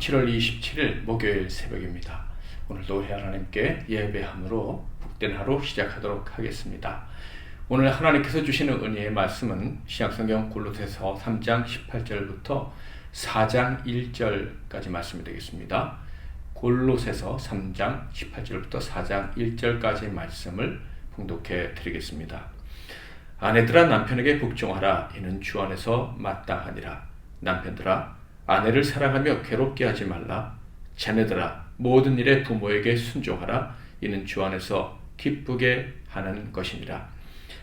7월 27일 목요일 새벽입니다. 오늘도 하나님께 예배함으로 복된 하루 시작하도록 하겠습니다. 오늘 하나님께서 주시는 은혜의 말씀은 신약성경 골로새서 3장 18절부터 4장 1절까지 말씀이 되겠습니다. 골로새서 3장 18절부터 4장 1절까지 말씀을 봉독해 드리겠습니다. 아내들아 남편에게 복종하라. 이는 주 안에서 마땅하니라. 남편들아 아내를 사랑하며 괴롭게 하지 말라. 자녀들아 모든 일에 부모에게 순종하라. 이는 주 안에서 기쁘게 하는 것이니라.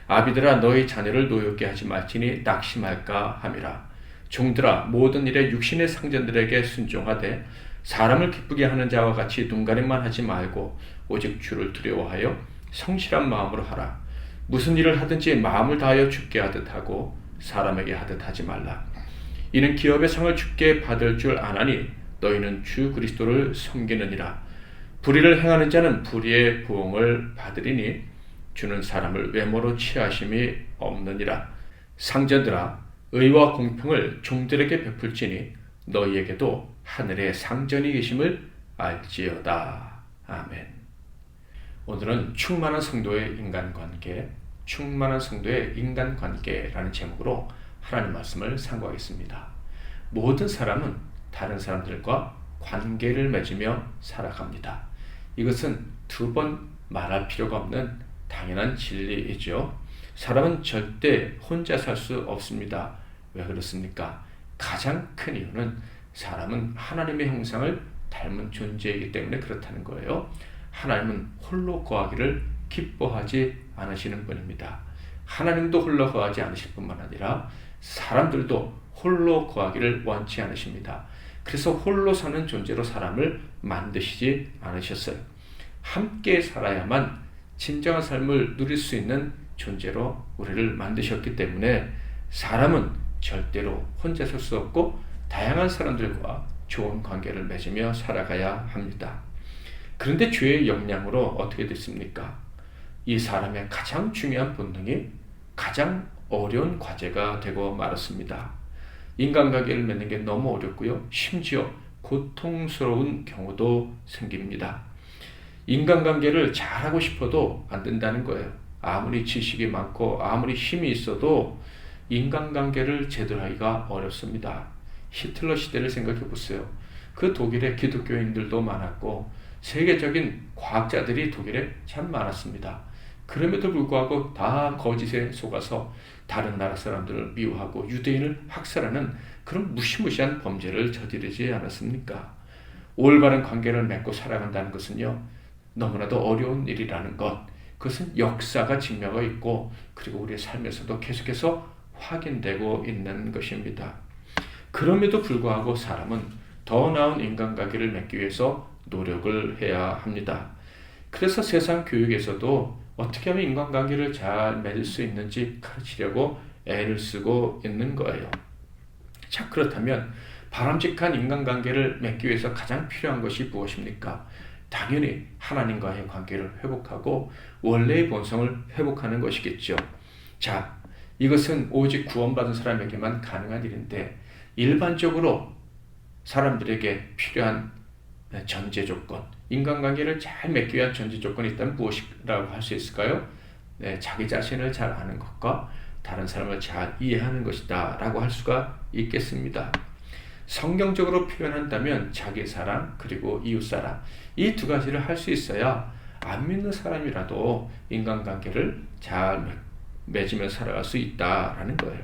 아비들아 너희 자녀를 노엽게 하지 말지니 낙심할까 함이라. 종들아 모든 일에 육신의 상전들에게 순종하되 사람을 기쁘게 하는 자와 같이 눈가림만 하지 말고 오직 주를 두려워하여 성실한 마음으로 하라. 무슨 일을 하든지 마음을 다하여 주께 하듯 하고 사람에게 하듯 하지 말라. 이는 기업의 상을 주께 받을 줄 아나니 너희는 주 그리스도를 섬기느니라. 불의를 행하는 자는 불의의 보응을 받으리니 주는 사람을 외모로 취하심이 없느니라. 상전들아 의와 공평을 종들에게 베풀지니 너희에게도 하늘에 상전이 계심을 알지어다. 아멘. 오늘은 충만한 성도의 인간관계, 충만한 성도의 인간관계라는 제목으로 하나님 말씀을 상고하겠습니다. 모든 사람은 다른 사람들과 관계를 맺으며 살아갑니다. 이것은 두 번 말할 필요가 없는 당연한 진리이죠. 사람은 절대 혼자 살 수 없습니다. 왜 그렇습니까? 가장 큰 이유는 사람은 하나님의 형상을 닮은 존재이기 때문에 그렇다는 거예요. 하나님은 홀로 거하기를 기뻐하지 않으시는 분입니다. 하나님도 홀로 거하지 않으실 뿐만 아니라 사람들도 홀로 거하기를 원치 않으십니다. 그래서 홀로 사는 존재로 사람을 만드시지 않으셨어요. 함께 살아야만 진정한 삶을 누릴 수 있는 존재로 우리를 만드셨기 때문에 사람은 절대로 혼자 살 수 없고 다양한 사람들과 좋은 관계를 맺으며 살아가야 합니다. 그런데 죄의 영향으로 어떻게 됐습니까? 이 사람의 가장 중요한 본능이 가장 어려운 과제가 되고 말았습니다. 인간관계를 맺는 게 너무 어렵고요. 심지어 고통스러운 경우도 생깁니다. 인간관계를 잘하고 싶어도 안 된다는 거예요. 아무리 지식이 많고 아무리 힘이 있어도 인간관계를 제대로 하기가 어렵습니다. 히틀러 시대를 생각해 보세요. 그 독일에 기독교인들도 많았고 세계적인 과학자들이 독일에 참 많았습니다. 그럼에도 불구하고 다 거짓에 속아서 다른 나라 사람들을 미워하고 유대인을 학살하는 그런 무시무시한 범죄를 저지르지 않았습니까? 올바른 관계를 맺고 살아간다는 것은요, 너무나도 어려운 일이라는 것, 그것은 역사가 증명하고 있고 그리고 우리의 삶에서도 계속해서 확인되고 있는 것입니다. 그럼에도 불구하고 사람은 더 나은 인간관계를 맺기 위해서 노력을 해야 합니다. 그래서 세상 교육에서도 어떻게 하면 인간관계를 잘 맺을 수 있는지 가르치려고 애를 쓰고 있는 거예요. 자, 그렇다면 바람직한 인간관계를 맺기 위해서 가장 필요한 것이 무엇입니까? 당연히 하나님과의 관계를 회복하고 원래의 본성을 회복하는 것이겠죠. 자, 이것은 오직 구원받은 사람에게만 가능한 일인데 일반적으로 사람들에게 필요한 전제 조건, 인간관계를 잘 맺기 위한 전제 조건이 있다면 무엇이라고 할 수 있을까요? 자기 자신을 잘 아는 것과 다른 사람을 잘 이해하는 것이다 라고 할 수가 있겠습니다. 성경적으로 표현한다면 자기 사랑 그리고 이웃 사랑, 이 두 가지를 할 수 있어야 안 믿는 사람이라도 인간관계를 잘 맺으며 살아갈 수 있다라는 거예요.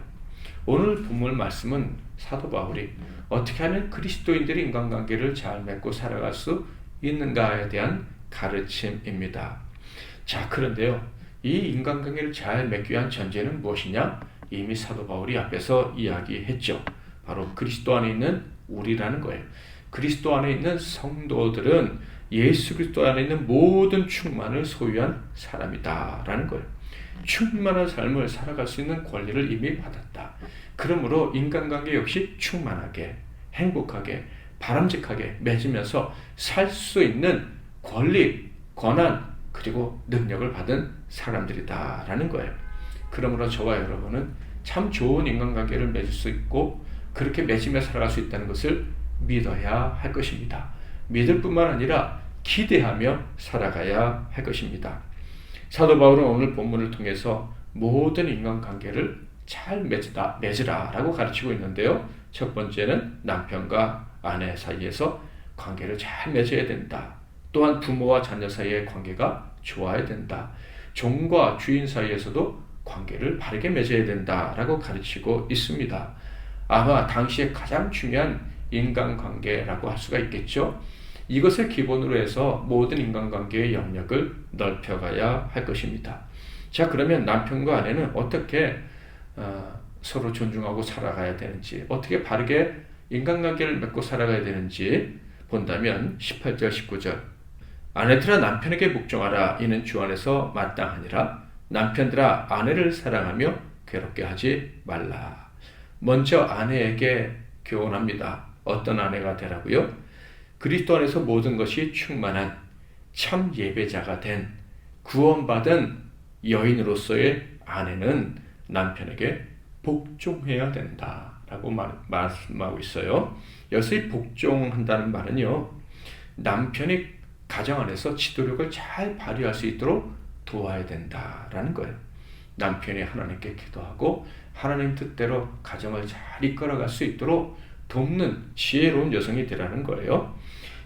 오늘 본문 말씀은 사도 바울이 어떻게 하면 그리스도인들이 인간관계를 잘 맺고 살아갈 수 있는가에 대한 가르침입니다. 자, 그런데요, 이 인간관계를 잘 맺기 위한 전제는 무엇이냐? 이미 사도 바울이 앞에서 이야기했죠. 바로 그리스도 안에 있는 우리라는 거예요. 그리스도 안에 있는 성도들은 예수 그리스도 안에 있는 모든 충만을 소유한 사람이다라는 거예요. 충만한 삶을 살아갈 수 있는 권리를 이미 받았다. 그러므로 인간관계 역시 충만하게, 행복하게, 바람직하게 맺으면서 살 수 있는 권리, 권한, 그리고 능력을 받은 사람들이다라는 거예요. 그러므로 저와 여러분은 참 좋은 인간관계를 맺을 수 있고 그렇게 맺으며 살아갈 수 있다는 것을 믿어야 할 것입니다. 믿을 뿐만 아니라 기대하며 살아가야 할 것입니다. 사도 바울은 오늘 본문을 통해서 모든 인간관계를 잘 맺으라라고 가르치고 있는데요. 첫 번째는 남편과 아내 사이에서 관계를 잘 맺어야 된다. 또한 부모와 자녀 사이의 관계가 좋아야 된다. 종과 주인 사이에서도 관계를 바르게 맺어야 된다라고 가르치고 있습니다. 아마 당시에 가장 중요한 인간관계라고 할 수가 있겠죠. 이것을 기본으로 해서 모든 인간관계의 영역을 넓혀가야 할 것입니다. 자, 그러면 남편과 아내는 어떻게 서로 존중하고 살아가야 되는지, 어떻게 바르게 인간관계를 맺고 살아가야 되는지 본다면 18절 19절 아내들아 남편에게 복종하라. 이는 주 안에서 마땅하니라. 남편들아 아내를 사랑하며 괴롭게 하지 말라. 먼저 아내에게 교훈합니다. 어떤 아내가 되라고요? 그리스도 안에서 모든 것이 충만한 참 예배자가 된 구원받은 여인으로서의 아내는 남편에게 복종해야 된다라고 말씀하고 있어요. 여기서 이 복종한다는 말은요, 남편이 가정 안에서 지도력을 잘 발휘할 수 있도록 도와야 된다라는 거예요. 남편이 하나님께 기도하고 하나님 뜻대로 가정을 잘 이끌어갈 수 있도록 돕는 지혜로운 여성이 되라는 거예요.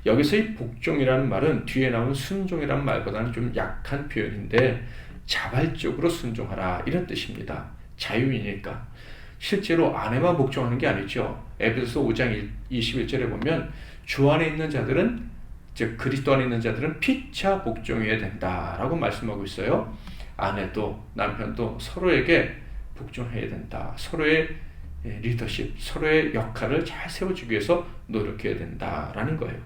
여기서 이 복종이라는 말은 뒤에 나온 순종이라는 말보다는 좀 약한 표현인데 자발적으로 순종하라 이런 뜻입니다. 자유이니까. 실제로 아내만 복종하는 게 아니죠. 에베소서 5장 21절에 보면 주 안에 있는 자들은, 즉 그리스도 안에 있는 자들은 피차 복종해야 된다라고 말씀하고 있어요. 아내도 남편도 서로에게 복종해야 된다. 서로의 리더십, 서로의 역할을 잘 세워주기 위해서 노력해야 된다라는 거예요.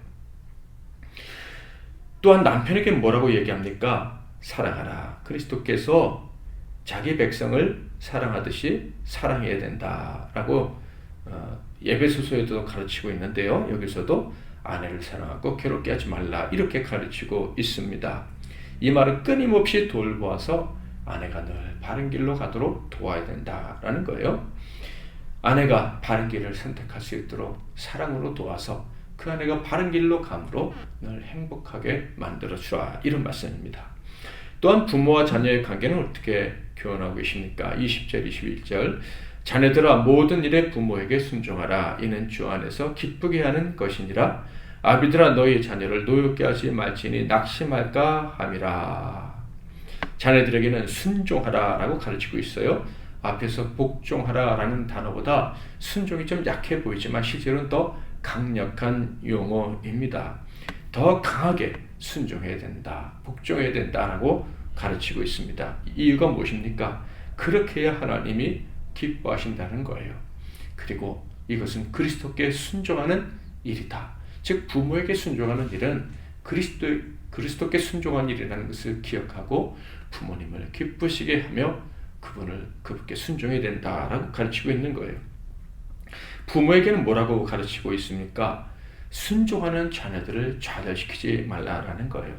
또한 남편에게 뭐라고 얘기합니까? 사랑하라. 그리스도께서 자기 백성을 사랑하듯이 사랑해야 된다라고 에베소서에도 가르치고 있는데요. 여기서도 아내를 사랑하고 괴롭게 하지 말라 이렇게 가르치고 있습니다. 이 말은 끊임없이 돌보아서 아내가 늘 바른 길로 가도록 도와야 된다라는 거예요. 아내가 바른 길을 선택할 수 있도록 사랑으로 도와서 그 아내가 바른 길로 감으로 늘 행복하게 만들어주라 이런 말씀입니다. 또한 부모와 자녀의 관계는 어떻게 교훈하고 계십니까? 20절 21절 자녀들아 모든 일에 부모에게 순종하라. 이는 주 안에서 기쁘게 하는 것이니라. 아비들아 너희 자녀를 노엽게 하지 말지니 낙심할까 함이라. 자녀들에게는 순종하라 라고 가르치고 있어요. 앞에서 복종하라 라는 단어보다 순종이 좀 약해 보이지만 실제로는 더 강력한 용어입니다. 더 강하게 순종해야 된다, 복종해야 된다라고 가르치고 있습니다. 이유가 무엇입니까? 그렇게 해야 하나님이 기뻐하신다는 거예요. 그리고 이것은 그리스도께 순종하는 일이다. 즉 부모에게 순종하는 일은 그리스도께 순종한 일이라는 것을 기억하고 부모님을 기쁘시게 하며 그분께 순종해야 된다라고 가르치고 있는 거예요. 부모에게는 뭐라고 가르치고 있습니까? 순종하는 자녀들을 좌절시키지 말라라는 거예요.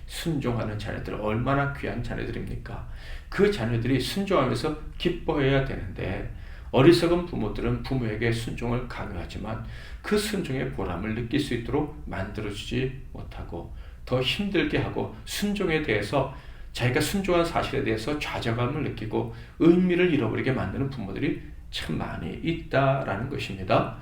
순종하는 자녀들 얼마나 귀한 자녀들입니까? 그 자녀들이 순종하면서 기뻐해야 되는데 어리석은 부모들은 부모에게 순종을 강요하지만 그 순종의 보람을 느낄 수 있도록 만들어주지 못하고 더 힘들게 하고 순종에 대해서 자기가 순종한 사실에 대해서 좌절감을 느끼고 의미를 잃어버리게 만드는 부모들이 참 많이 있다라는 것입니다.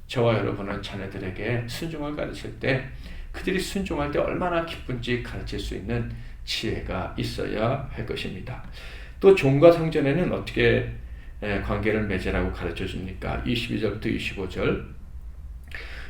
저와 여러분은 자녀들에게 순종을 가르칠 때 그들이 순종할 때 얼마나 기쁜지 가르칠 수 있는 지혜가 있어야 할 것입니다. 또 종과 상전에는 어떻게 관계를 맺으라고 가르쳐 줍니까? 22절부터 25절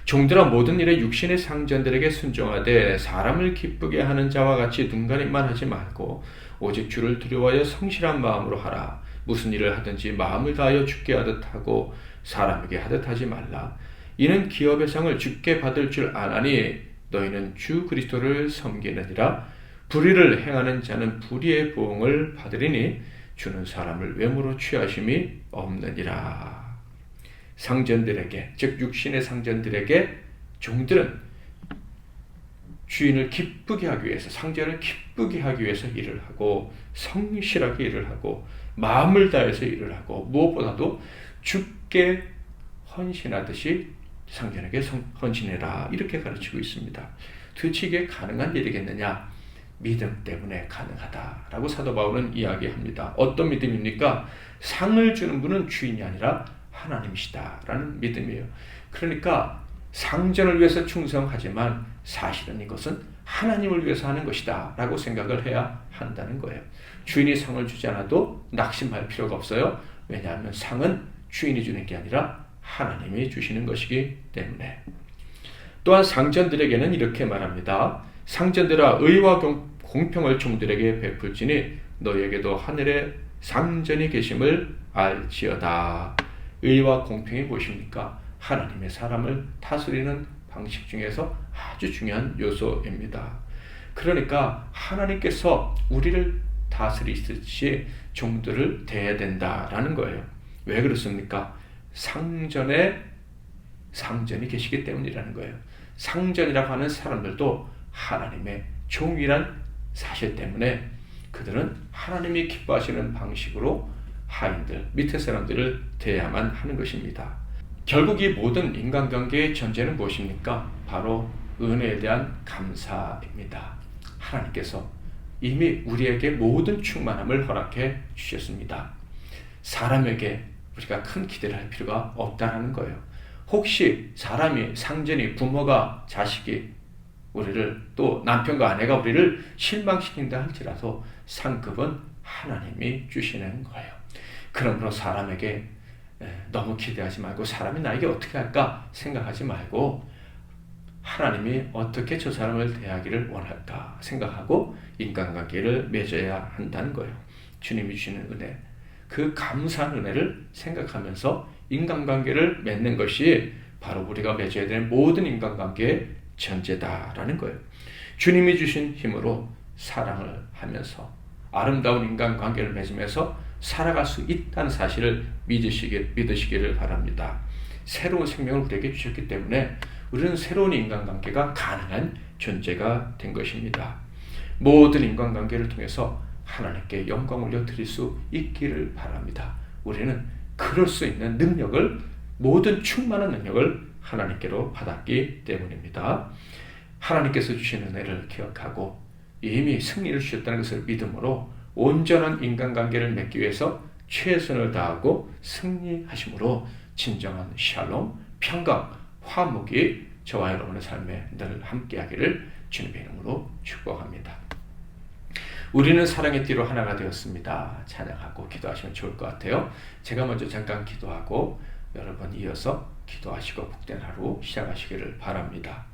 종들아 모든 일에 육신의 상전들에게 순종하되 사람을 기쁘게 하는 자와 같이 눈가림만 하지 말고 오직 주를 두려워하여 성실한 마음으로 하라. 무슨 일을 하든지 마음을 다하여 주께 하듯 하고 사람에게 하듯 하지 말라. 이는 기업의 상을 주께 받을 줄 아나니 너희는 주 그리스도를 섬기느니라. 불의를 행하는 자는 불의의 보응을 받으리니 주는 사람을 외모로 취하심이 없느니라. 상전들에게, 즉 육신의 상전들에게 종들은 주인을 기쁘게 하기 위해서, 상전을 기쁘게 하기 위해서 일을 하고 성실하게 일을 하고 마음을 다해서 일을 하고 무엇보다도 주께 헌신하듯이 상전에게 헌신해라 이렇게 가르치고 있습니다. 도대체 이게 가능한 일이겠느냐? 믿음 때문에 가능하다라고 사도 바울은 이야기합니다. 어떤 믿음입니까? 상을 주는 분은 주인이 아니라 하나님이시다라는 믿음이에요. 그러니까 상전을 위해서 충성하지만 사실은 이것은 하나님을 위해서 하는 것이다 라고 생각을 해야 한다는 거예요. 주인이 상을 주지 않아도 낙심할 필요가 없어요. 왜냐하면 상은 주인이 주는 게 아니라 하나님이 주시는 것이기 때문에. 또한 상전들에게는 이렇게 말합니다. 상전들아 의와 공평을 종들에게 베풀지니 너희에게도 하늘에 상전이 계심을 알지어다. 의와 공평이 무엇입니까? 하나님의 사람을 다스리는 방식 중에서 아주 중요한 요소입니다. 그러니까 하나님께서 우리를 다스리듯이 종들을 대해야 된다라는 거예요. 왜 그렇습니까? 상전에 상전이 계시기 때문이라는 거예요. 상전이라고 하는 사람들도 하나님의 종이란 사실 때문에 그들은 하나님이 기뻐하시는 방식으로 하인들, 밑에 사람들을 대해야만 하는 것입니다. 결국 이 모든 인간관계의 전제는 무엇입니까? 바로 은혜에 대한 감사입니다. 하나님께서 이미 우리에게 모든 충만함을 허락해 주셨습니다. 사람에게 우리가 큰 기대를 할 필요가 없다는 거예요. 혹시 사람이, 상전이, 부모가, 자식이 우리를, 또 남편과 아내가 우리를 실망시킨다 할지라도 상급은 하나님이 주시는 거예요. 그러므로 사람에게 너무 기대하지 말고 사람이 나에게 어떻게 할까 생각하지 말고 하나님이 어떻게 저 사람을 대하기를 원할까 생각하고 인간관계를 맺어야 한다는 거예요. 주님이 주시는 은혜, 그 감사한 은혜를 생각하면서 인간관계를 맺는 것이 바로 우리가 맺어야 되는 모든 인간관계의 전제다라는 거예요. 주님이 주신 힘으로 사랑을 하면서 아름다운 인간관계를 맺으면서 살아갈 수 있다는 사실을 믿으시기를 바랍니다. 새로운 생명을 우리에게 주셨기 때문에 우리는 새로운 인간관계가 가능한 존재가 된 것입니다. 모든 인간관계를 통해서 하나님께 영광 올려드릴 수 있기를 바랍니다. 우리는 그럴 수 있는 능력을, 모든 충만한 능력을 하나님께로 받았기 때문입니다. 하나님께서 주신 은혜를 기억하고 이미 승리를 주셨다는 것을 믿음으로 온전한 인간관계를 맺기 위해서 최선을 다하고 승리하심으로 진정한 샬롬, 평강, 화목이 저와 여러분의 삶에 늘 함께하기를 주님의 이름으로 축복합니다. 우리는 사랑의 띠로 하나가 되었습니다. 찬양하고 기도하시면 좋을 것 같아요. 제가 먼저 잠깐 기도하고 여러분 이어서 기도하시고 복된 하루 시작하시기를 바랍니다.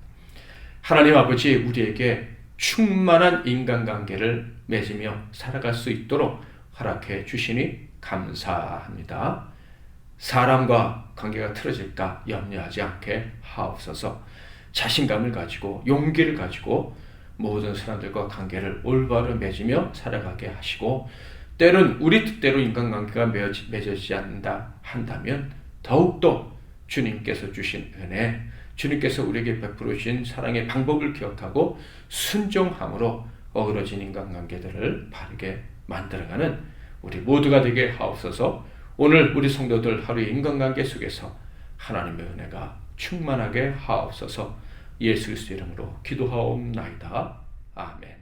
하나님 아버지, 우리에게 충만한 인간관계를 맺으며 살아갈 수 있도록 허락해 주시니 감사합니다. 사람과 관계가 틀어질까 염려하지 않게 하옵소서. 자신감을 가지고 용기를 가지고 모든 사람들과 관계를 올바로 맺으며 살아가게 하시고, 때론 우리 뜻대로 인간관계가 맺어지지 않는다 한다면 더욱더 주님께서 주신 은혜, 주님께서 우리에게 베풀어 주신 사랑의 방법을 기억하고 순종함으로 어우러진 인간관계들을 바르게 만들어가는 우리 모두가 되게 하옵소서. 오늘 우리 성도들 하루의 인간관계 속에서 하나님의 은혜가 충만하게 하옵소서. 예수 그리스도 이름으로 기도하옵나이다. 아멘.